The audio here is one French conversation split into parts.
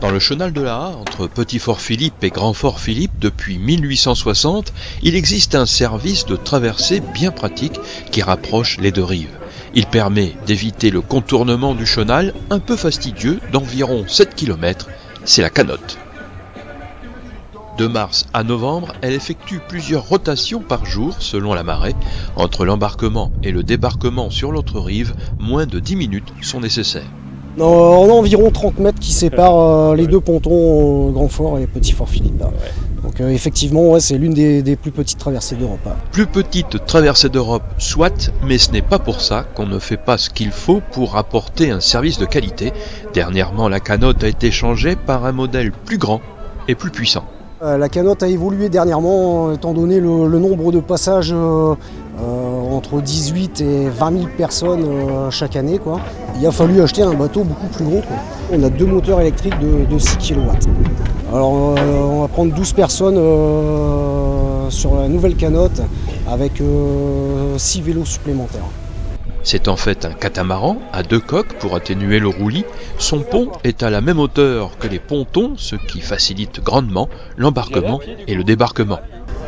Dans le chenal de la Haye, entre Petit-Fort-Philippe et Grand-Fort-Philippe, depuis 1860, il existe un service de traversée bien pratique qui rapproche les deux rives. Il permet d'éviter le contournement du chenal, un peu fastidieux, d'environ 7 km, c'est la canotte. De mars à novembre, elle effectue plusieurs rotations par jour selon la marée. Entre l'embarquement et le débarquement sur l'autre rive, moins de 10 minutes sont nécessaires. On a environ 30 mètres qui séparent les deux pontons, Grand-Fort et Petit-Fort-Philippe. Donc effectivement, ouais, c'est l'une des plus petites traversées d'Europe. Plus petite traversée d'Europe, soit, mais ce n'est pas pour ça qu'on ne fait pas ce qu'il faut pour apporter un service de qualité. Dernièrement, la canotte a été changée par un modèle plus grand et plus puissant. La canotte a évolué dernièrement, étant donné le nombre de passages entre 18 et 20 000 personnes chaque année, quoi. Il a fallu acheter un bateau beaucoup plus gros, quoi. On a deux moteurs électriques de 6 kW. Alors on va prendre 12 personnes sur la nouvelle canotte avec 6 vélos supplémentaires. C'est en fait un catamaran à deux coques pour atténuer le roulis. Son pont est à la même hauteur que les pontons, ce qui facilite grandement l'embarquement et le débarquement.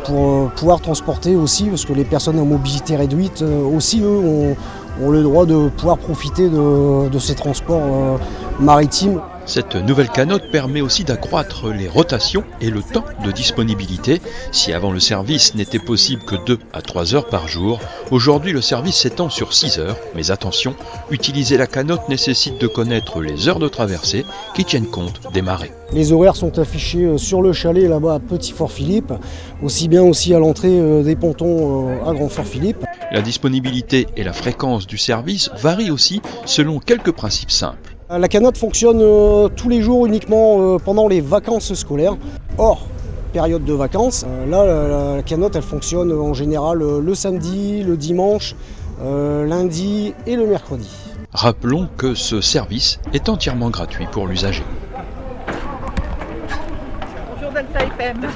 Pour pouvoir transporter aussi, parce que les personnes à mobilité réduite aussi, eux, ont le droit de pouvoir profiter de ces transports maritimes. Cette nouvelle canotte permet aussi d'accroître les rotations et le temps de disponibilité. Si avant le service n'était possible que 2 à 3 heures par jour, aujourd'hui le service s'étend sur 6 heures. Mais attention, utiliser la canotte nécessite de connaître les heures de traversée qui tiennent compte des marées. Les horaires sont affichés sur le chalet là-bas à Petit-Fort-Philippe, aussi bien aussi à l'entrée des pontons à Grand-Fort-Philippe. La disponibilité et la fréquence du service varient aussi selon quelques principes simples. La canotte fonctionne tous les jours uniquement pendant les vacances scolaires. Hors période de vacances, là la canotte elle fonctionne en général le samedi, le dimanche, lundi et le mercredi. Rappelons que ce service est entièrement gratuit pour l'usager. Bonjour Delta FM.